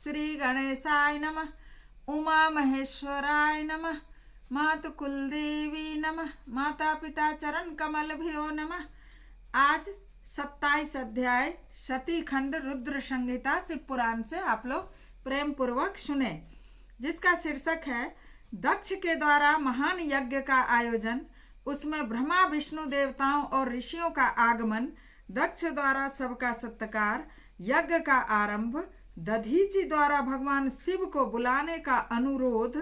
श्री गणेशाय नमः। उमा महेश्वराय नमः। मातु कुलदेवी नमः। माता पिता चरण कमल भयो नमः। आज 27 अध्याय सती खंड रुद्र संहिता शिव पुराण से आप लोग प्रेम पूर्वक सुने, जिसका शीर्षक है दक्ष के द्वारा महान यज्ञ का आयोजन, उसमें ब्रह्मा विष्णु देवताओं और ऋषियों का आगमन, दक्ष द्वारा सबका सत्कार, यज्ञ का आरंभ, दधीचि द्वारा भगवान शिव को बुलाने का अनुरोध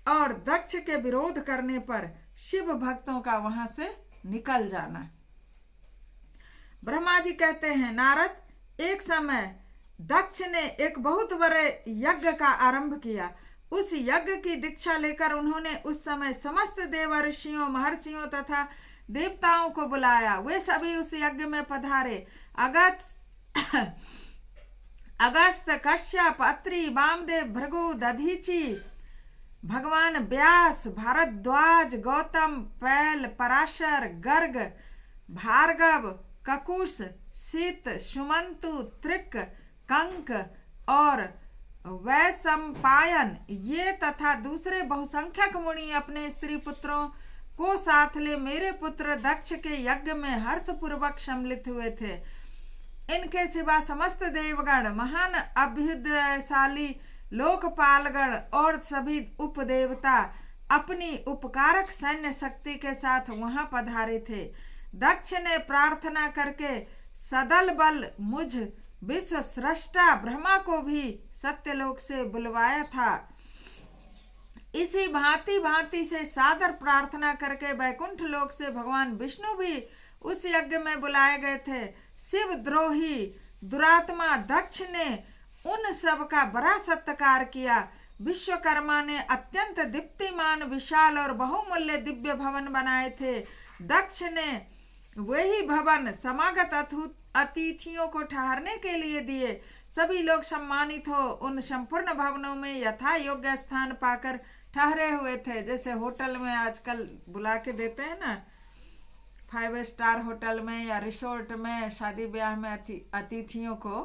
और दक्ष के विरोध करने पर शिव भक्तों का वहां से निकल जाना। ब्रह्मा जी कहते हैं, नारद, एक समय दक्ष ने एक बहुत बड़े यज्ञ का आरंभ किया। उस यज्ञ की दीक्षा लेकर उन्होंने उस समय समस्त देव ऋषियों, महर्षियों तथा देवताओं को बुलाया। वे सभी उस यज्ञ में पधारे। अगस्त, कश्यप, अत्रि, वामदेव, भृगु, दधीचि, भगवान व्यास, भारद्वाज, गौतम, पैल, पराशर, गर्ग, भार्गव, ककुश, शीत, सुमंतु, त्रिक, कंक और वैशंपायन ये तथा दूसरे बहुसंख्यक मुनि अपने स्त्री पुत्रों को साथ ले मेरे पुत्र दक्ष के यज्ञ में हर्षपूर्वक सम्मिलित हुए थे। इनके सिवा समस्त देवगण, महान अभ्युदयशाली लोकपालगण और सभी उपदेवता अपनी उपकारक सैन्य शक्ति के साथ वहां पधारे थे। दक्ष ने प्रार्थना करके सदल बल मुझ विश्व सृष्टा ब्रह्मा को भी सत्यलोक से बुलवाया था। इसी भांति भांति से सादर प्रार्थना करके वैकुंठ लोक से भगवान विष्णु भी उस यज्ञ में बुलाए गए थे। शिव द्रोही दुरात्मा दक्ष ने उन सब का बड़ा सत्कार किया। विश्वकर्मा ने अत्यंत दीप्तिमान, विशाल और बहुमूल्य दिव्य भवन बनाए थे। दक्ष ने वही भवन समागत अतिथियों को ठहरने के लिए दिए। सभी लोग सम्मानित हो उन संपूर्ण भवनों में यथा योग्य स्थान पाकर ठहरे हुए थे। जैसे होटल में आजकल बुला के देते हैं ना, 5 स्टार होटल में या रिसोर्ट में शादी ब्याह में अतिथियों को,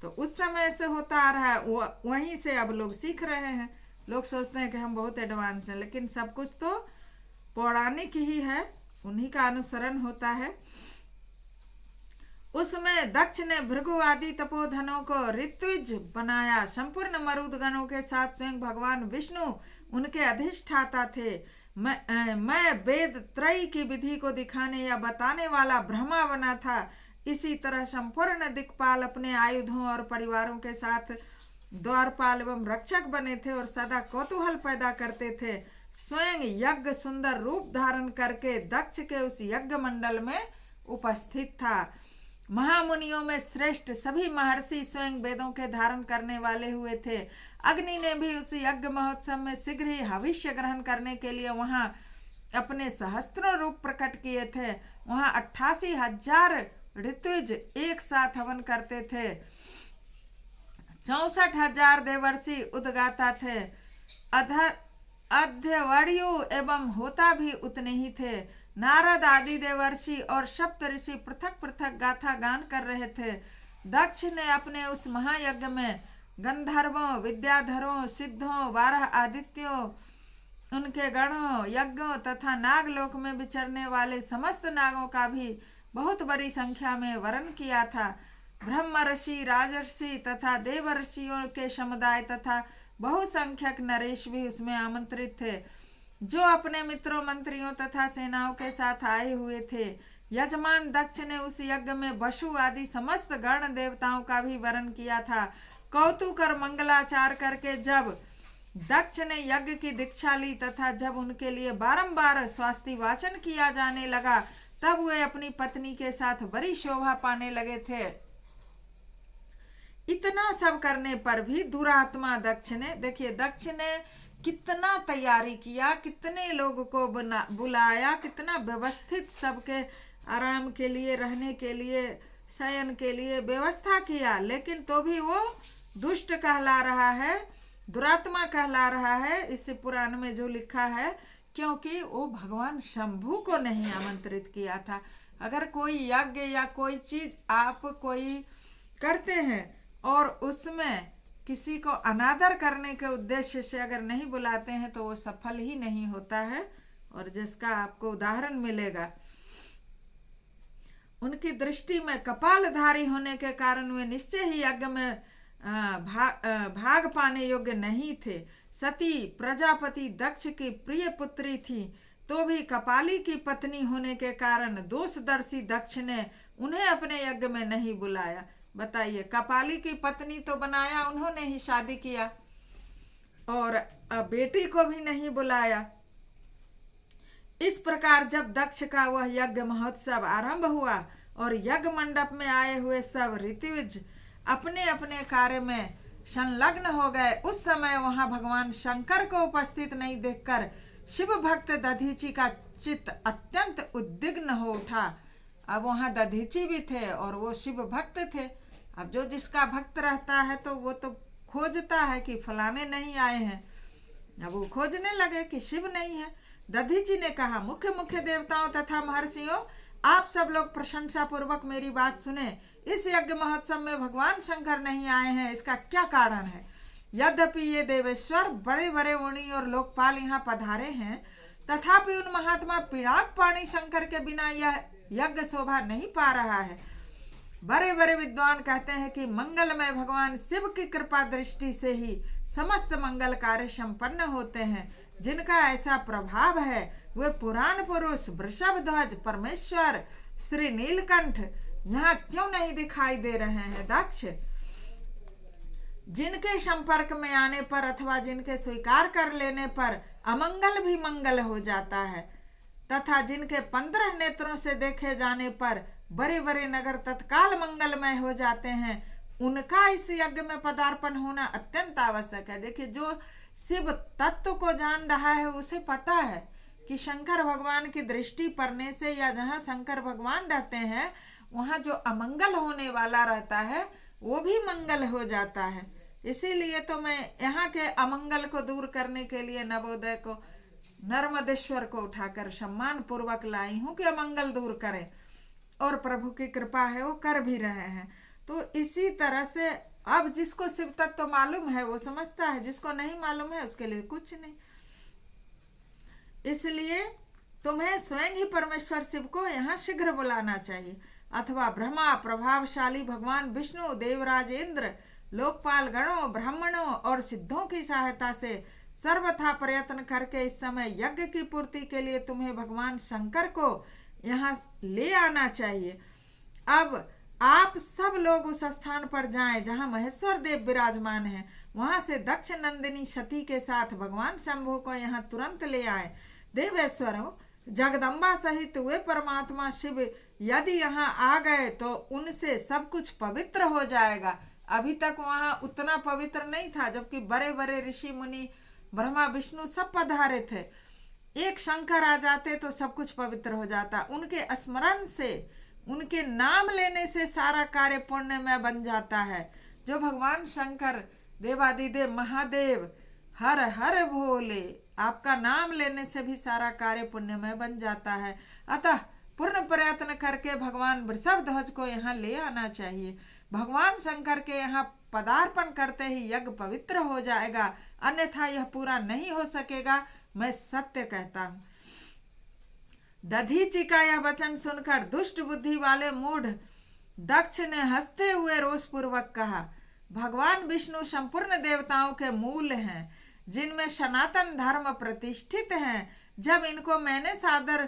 तो उस समय से होता आ रहा है। वहीं से अब लोग सीख रहे हैं। लोग सोचते हैं कि हम बहुत एडवांस हैं, लेकिन सब कुछ तो पौराणिक ही है, उन्हीं का अनुसरण होता है। उसमें दक्ष ने भृगु आदि तपोधनों को ऋत्विज बनाया। संपूर्ण मरुदगणों के साथ स्वयं भगवान विष्णु उनके अधिष्ठाता थे। मैं वेद त्रयी की विधि को दिखाने या बताने वाला ब्रह्मा बना था। इसी तरह संपूर्ण दिक्पाल अपने आयुधों और परिवारों के साथ द्वारपाल एवं रक्षक बने थे और सदा कौतूहल पैदा करते थे। स्वयं यज्ञ सुंदर रूप धारण करके दक्ष के उस यज्ञ मंडल में उपस्थित था। महामुनियों में श्रेष्ठ सभी महर्षि स्वयं वेदों के धारण करने वाले हुए थे। अग्नि ने भी उस यज्ञ महोत्सव में शीघ्र ही हविष्य ग्रहण करने के लिए वहां अपने सहस्त्रों रूप प्रकट किए थे। वहां 88,000 ऋत्विज एक साथ हवन करते थे। 64,000 देवर्षि उद्गाता थे। अध्यवर्यु एवं होता भी उतने ही थे। नारद आदि देवर्षि और सप्त ऋषि पृथक पृथक गाथा गान कर रहे थे। दक्ष ने अपने उस महायज्ञ में गंधर्वों, विद्याधरों, सिद्धों, 12 आदित्यों, उनके गणों, यज्ञों तथा नागलोक में विचरने वाले समस्त नागों का भी बहुत बड़ी संख्या में वरण किया था। ब्रह्म ऋषि, राजर्षि तथा देवर्षियों के समुदाय तथा बहुसंख्यक नरेश भी उसमें आमंत्रित थे, जो अपने मित्रों, मंत्रियों तथा सेनाओं के साथ आए हुए थे। यजमान दक्ष ने उस यज्ञ में वसु आदि समस्त गण देवताओं का भी वरण किया था। कौतुक और मंगलाचार करके जब दक्ष ने यज्ञ की दीक्षा ली तथा जब उनके लिए बारंबार स्वास्ति वाचन किया जाने लगा, तब वे अपनी पत्नी के साथ बड़ी शोभा पाने लगे थे। इतना सब करने पर भी दुरात्मा दक्ष ने, देखिए दक्ष ने कितना तैयारी किया, कितने लोगों को बुलाया, कितना व्यवस्थित सबके आराम के लिए, रहने के लिए, शयन के लिए व्यवस्था किया, लेकिन तो भी वो दुष्ट कहला रहा है, दुरात्मा कहला रहा है। इस पुराण में जो लिखा है, क्योंकि वो भगवान शंभु को नहीं आमंत्रित किया था। अगर कोई यज्ञ या कोई चीज आप कोई करते हैं और उसमें किसी को अनादर करने के उद्देश्य से अगर नहीं बुलाते हैं तो वो सफल ही नहीं होता है। और जिसका आपको उदाहरण मिलेगा, उनकी दृष्टि में कपालधारी होने के कारण वे निश्चय ही यज्ञ में भाग पाने योग्य नहीं थे। सती प्रजापति दक्ष की प्रिय पुत्री थी, तो भी कपाली की पत्नी होने के कारण दोषदर्शी दक्ष ने उन्हें अपने यज्ञ में नहीं बुलाया। बताइए, कपाली की पत्नी तो बनाया उन्होंने ही, शादी किया, और बेटी को भी नहीं बुलाया। इस प्रकार जब दक्ष का वह यज्ञ महोत्सव आरंभ हुआ और यज्ञ मंडप में आए हुए सब ऋत्विज अपने अपने कार्य में संलग्न हो गए, उस समय वहां भगवान शंकर को उपस्थित नहीं देखकर शिव भक्त दधीची का चित्त अत्यंत उद्विग्न हो उठा। अब वहां दधीची भी थे और वो शिव भक्त थे। अब जो जिसका भक्त रहता है तो वो तो खोजता है कि फलाने नहीं आए हैं। अब वो खोजने लगे कि शिव नहीं है। दधीची ने कहा, मुख्य मुख्य देवताओं तथा महर्षियों, आप सब लोग प्रशंसा पूर्वक मेरी बात सुने। इस यज्ञ महोत्सव में भगवान शंकर नहीं आए हैं, इसका क्या कारण है? यद्यपि ये देवेश्वर बड़े बड़े मुनि और लोकपाल यहाँ पधारे हैं, तथापि उन महात्मा पिनाक पाणी शंकर के बिना यह यज्ञ शोभा नहीं पा रहा है। बड़े बड़े विद्वान कहते हैं कि मंगलमय भगवान शिव की कृपा दृष्टि से ही समस्त मंगल कार्य संपन्न होते हैं। जिनका ऐसा प्रभाव है वे पुराण पुरुष वृषभ ध्वज परमेश्वर श्री नीलकंठ यहाँ क्यों नहीं दिखाई दे रहे हैं? दक्ष, जिनके संपर्क में आने पर अथवा जिनके स्वीकार कर लेने पर अमंगल भी मंगल हो जाता है, तथा जिनके 15 नेत्रों से देखे जाने पर बड़े बड़े नगर तत्काल मंगलमय हो जाते हैं, उनका इस यज्ञ में पदार्पण होना अत्यंत आवश्यक है। देखिए, जो शिव तत्व को जान रहा है उसे पता है कि शंकर भगवान की दृष्टि पड़ने से या जहाँ शंकर भगवान रहते हैं वहाँ जो अमंगल होने वाला रहता है वो भी मंगल हो जाता है। इसीलिए तो मैं यहाँ के अमंगल को दूर करने के लिए नवोदय को, नर्मदेश्वर को उठाकर सम्मान पूर्वक लाई हूँ कि अमंगल दूर करें, और प्रभु की कृपा है वो कर भी रहे हैं। तो इसी तरह से अब जिसको शिव तत्व तो मालूम है वो समझता है, जिसको नहीं मालूम है उसके लिए कुछ नहीं। इसलिए तुम्हें स्वयं ही परमेश्वर शिव को यहाँ शीघ्र बुलाना चाहिए, अथवा ब्रह्मा प्रभावशाली भगवान विष्णु, देवराज इंद्र, लोकपाल गणों, ब्राह्मणों और सिद्धों की सहायता से सर्वथा प्रयत्न करके इस समय यज्ञ की पूर्ति के लिए तुम्हें भगवान शंकर को यहाँ ले आना चाहिए। अब आप सब लोग उस स्थान पर जाएं जहाँ महेश्वर देव विराजमान हैं, वहां से दक्ष नंदिनी सती के साथ भगवान शंभु को यहाँ तुरंत ले आए। देवेश्वरों, जगदम्बा सहित वे परमात्मा शिव यदि यहाँ आ गए तो उनसे सब कुछ पवित्र हो जाएगा। अभी तक वहाँ उतना पवित्र नहीं था, जबकि बड़े बड़े ऋषि मुनि ब्रह्मा विष्णु सब पधारे थे। एक शंकर आ जाते तो सब कुछ पवित्र हो जाता। उनके स्मरण से, उनके नाम लेने से सारा कार्य पुण्यमय बन जाता है। जो भगवान शंकर देवादिदेव महादेव हर हर भोले, आपका नाम लेने से भी सारा कार्य पुण्यमय बन जाता है। अतः पूर्ण प्रयत्न करके भगवान वृषभ ध्वज को यहाँ ले आना चाहिए। भगवान शंकर के यहाँ पदार्पण करते ही यज्ञ पवित्र हो जाएगा, अन्यथा यह पूरा नहीं हो सकेगा, मैं सत्य कहता हूँ। दधीची का यह वचन सुनकर दुष्ट बुद्धि वाले मूढ़ दक्ष ने हंसते हुए रोषपूर्वक कहा, भगवान विष्णु संपूर्ण देवताओं के मूल हैं, जिनमें सनातन धर्म प्रतिष्ठित है। जब इनको मैंने सादर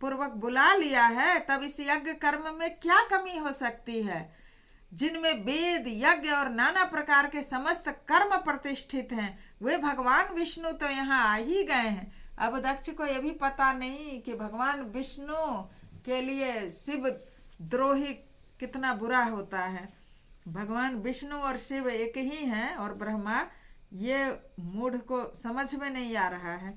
पूर्वक बुला लिया है, तब इस यज्ञ कर्म में क्या कमी हो सकती है, जिनमें वेद यज्ञ और नाना प्रकार के समस्त कर्म प्रतिष्ठित हैं। वे भगवान विष्णु तो यहाँ आ ही गए हैं। अब दक्ष को यह भी पता नहीं कि भगवान विष्णु के लिए शिव द्रोही कितना बुरा होता है। भगवान विष्णु और शिव एक ही हैं और ब्रह्मा, ये मूढ़ को समझ में नहीं आ रहा है।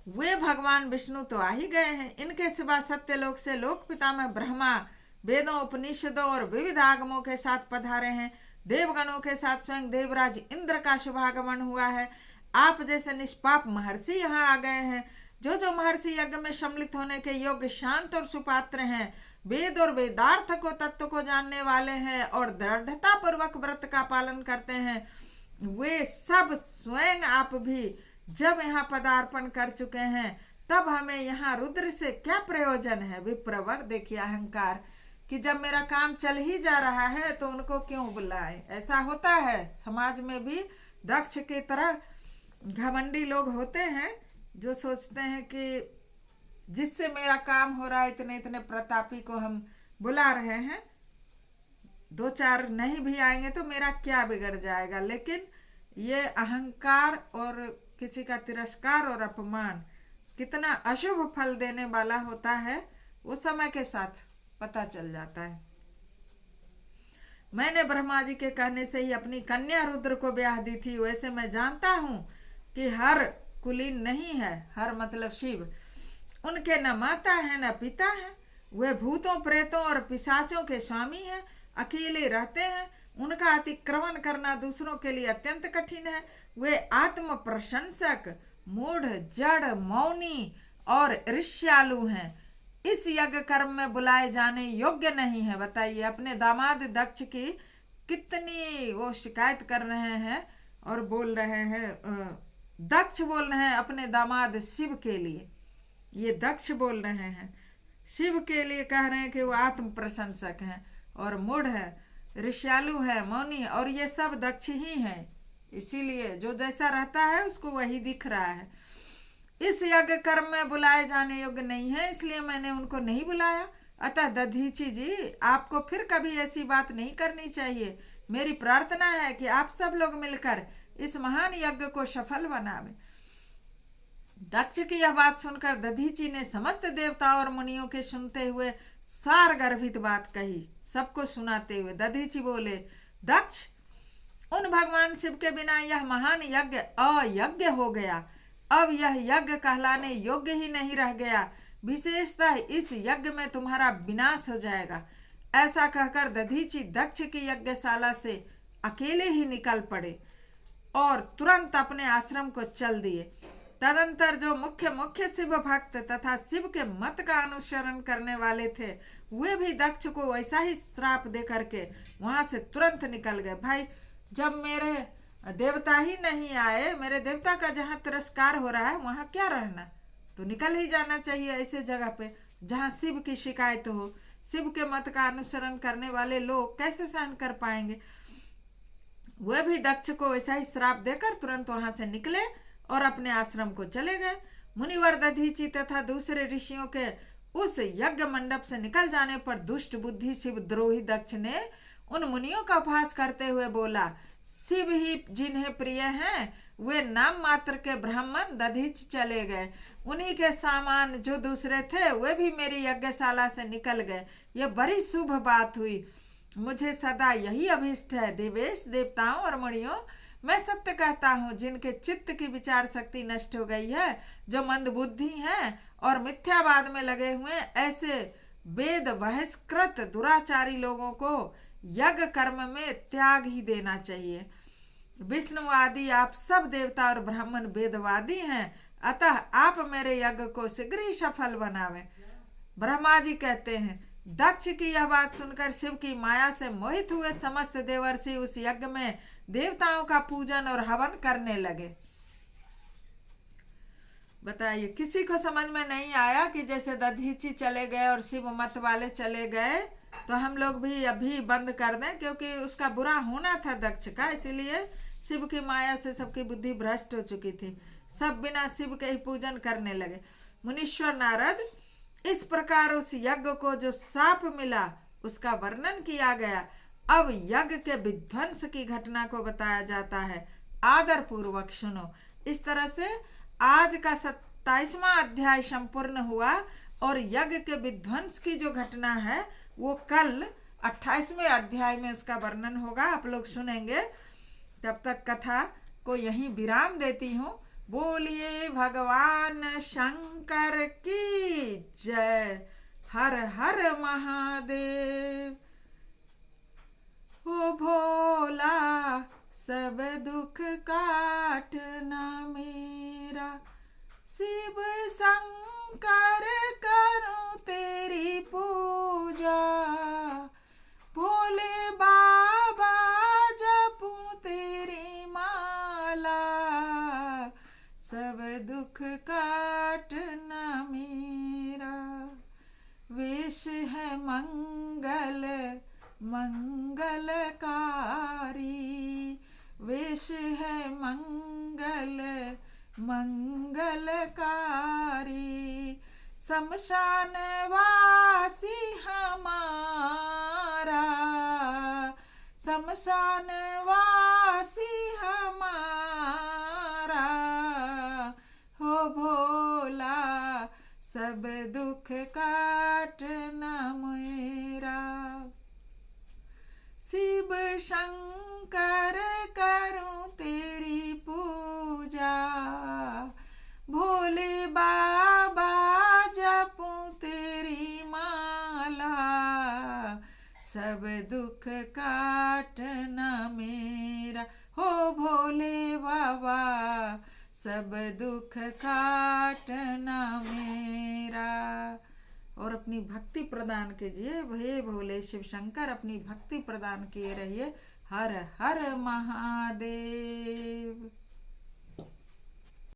वे भगवान विष्णु तो आ ही गए हैं, इनके सिवा सत्यलोक से लोक पितामह ब्रह्मा वेदों, उपनिषदों और विविध आगमों के साथ पधारे हैं। देवगणों के साथ स्वयं देवराज इंद्र का शुभागमन हुआ है। आप जैसे निष्पाप महर्षि यहाँ आ गए हैं। जो जो महर्षि यज्ञ में सम्मिलित होने के योग्य, शांत और सुपात्र हैं, वेद और वेदार्थ को तत्व को जानने वाले हैं और दृढ़ता पूर्वक व्रत का पालन करते हैं, वे सब स्वयं आप भी जब यहाँ पदार्पण कर चुके हैं, तब हमें यहाँ रुद्र से क्या प्रयोजन है। विप्रवर, देखिए अहंकार कि जब मेरा काम चल ही जा रहा है तो उनको क्यों बुलाए। ऐसा होता है समाज में भी। दक्ष की तरह घमंडी लोग होते हैं जो सोचते हैं कि जिससे मेरा काम हो रहा है, इतने इतने प्रतापी को हम बुला रहे हैं, दो चार नहीं भी आएंगे तो मेरा क्या बिगड़ जाएगा। लेकिन ये अहंकार और किसी का तिरस्कार और अपमान कितना अशुभ फल देने वाला होता है, वो समय के साथ पता चल जाता है। मैंने ब्रह्मा जी के कहने से ही अपनी कन्या रुद्र को ब्याह दी थी। वैसे मैं जानता हूँ कि हर कुलीन नहीं है, हर मतलब शिव, उनके न माता है न पिता है। वे भूतों प्रेतों और पिशाचों के स्वामी हैं, अकेले रहते हैं। उनका अतिक्रमण करना दूसरों के लिए अत्यंत कठिन है। वे आत्म प्रशंसक, मूढ़, जड़, मौनी और ईर्ष्यालु हैं। इस यज्ञ कर्म में बुलाए जाने योग्य नहीं है। बताइए, अपने दामाद दक्ष की कितनी वो शिकायत कर रहे हैं और बोल रहे हैं। दक्ष बोल रहे हैं अपने दामाद शिव के लिए, ये दक्ष बोल रहे हैं शिव के लिए, कह रहे हैं कि वो आत्म प्रशंसक हैं और मूढ़ है, ईर्ष्यालु है, मौनी, और ये सब दक्ष ही हैं। इसीलिए जो जैसा रहता है उसको वही दिख रहा है। इस यज्ञ कर्म में बुलाए जाने योग्य नहीं है, इसलिए मैंने उनको नहीं बुलाया। अतः दधीची जी, आपको फिर कभी ऐसी बात नहीं करनी चाहिए। मेरी प्रार्थना है कि आप सब लोग मिलकर इस महान यज्ञ को सफल बनावें। दक्ष की यह बात सुनकर दधीची ने समस्त देवताओं और मुनियों के सुनते हुए सार गर्भित बात कही। सबको सुनाते हुए दधीची बोले, दक्ष, उन भगवान शिव के बिना यह महान यज्ञ अयज्ञ हो गया। अब यह यज्ञ कहलाने योग्य ही नहीं रह गया। विशेषतः इस यज्ञ में तुम्हारा विनाश हो जाएगा। ऐसा कहकर दधीची दक्ष की यज्ञशाला से अकेले ही निकल पड़े और तुरंत अपने आश्रम को चल दिए। तदंतर जो मुख्य शिव भक्त तथा शिव के मत का अनुसरण करने वाले थे, वे भी दक्ष को वैसा ही श्राप दे करके वहां से तुरंत निकल गए। भाई, जब मेरे देवता ही नहीं आए, मेरे देवता का जहाँ तिरस्कार हो रहा है वहां क्या रहना, तो निकल ही जाना चाहिए ऐसे जगह पे जहाँ शिव की शिकायत हो। शिव के मत का अनुसरण करने वाले लोग कैसे सहन कर पाएंगे। वे भी दक्ष को ऐसा ही श्राप देकर तुरंत वहां से निकले और अपने आश्रम को चले गए। मुनिवर दधीची तथा दूसरे ऋषियों के उस यज्ञ मंडप से निकल जाने पर दुष्ट बुद्धि शिव द्रोही दक्ष ने उन मुनियों का उपहास करते हुए बोला, शिव ही जिन्हें प्रिय हैं वे नाम मात्र के ब्राह्मण दधीच चले गए। उन्हीं के सामान जो दूसरे थे वे भी मेरी यज्ञशाला से निकल गए। यह बड़ी शुभ बात हुई। मुझे सदा यही अभिष्ट है। देवेश, देवताओं और मुनियों, मैं सत्य कहता हूँ, जिनके चित्त की विचार शक्ति नष्ट हो गई है, जो मंद बुद्धि हैं और मिथ्यावाद में लगे हुए, ऐसे वेद बहिष्कृत दुराचारी लोगों को यज्ञ कर्म में त्याग ही देना चाहिए। विष्णुवादी आप सब देवता और ब्राह्मण वेदवादी हैं, अतः आप मेरे यज्ञ को शीघ्र ही सफल बनावें। ब्रह्मा जी कहते हैं, दक्ष की यह बात सुनकर शिव की माया से मोहित हुए समस्त देवर्षि उस यज्ञ में देवताओं का पूजन और हवन करने लगे। बताइए, किसी को समझ में नहीं आया कि जैसे दधीची चले गए और शिव मत वाले चले गए तो हम लोग भी अभी बंद कर दें, क्योंकि उसका बुरा होना था दक्ष का। इसीलिए शिव की माया से सबकी बुद्धि भ्रष्ट हो चुकी थी। सब बिना शिव के ही पूजन करने लगे। मुनीश्वर नारद, इस प्रकार उस यज्ञ को जो शाप मिला उसका वर्णन किया गया। अब यज्ञ के विध्वंस की घटना को बताया जाता है। आदर पूर्वक सुनो। इस तरह से आज का 27वां अध्याय संपूर्ण हुआ और यज्ञ के विध्वंस की जो घटना है वो कल 28वें अध्याय में उसका वर्णन होगा। आप लोग सुनेंगे। तब तक कथा को यहीं विराम देती हूँ। बोलिए भगवान शंकर की जय। हर हर महादेव। ओ भोला, सब दुख काटना मेरा, शिव शंकर करूं तेरी पूजा। दुख काटना मेरा। वेश है मंगल मंगलकारी, वेश है मंगल मंगलकारी। शमशान वासी हमारा, शमशान वासी हमारा। हो भोला सब दुख काटना मेरा। शिव शंकर करूं तेरी पूजा, भोले बाबा जपूं तेरी माला। सब दुख काटना मेरा, हो भोले बाबा सब दुख काटना मेरा। और अपनी भक्ति प्रदान कीजिए, हे भोले शिव शंकर अपनी भक्ति प्रदान किए रहिए। हर हर महादेव।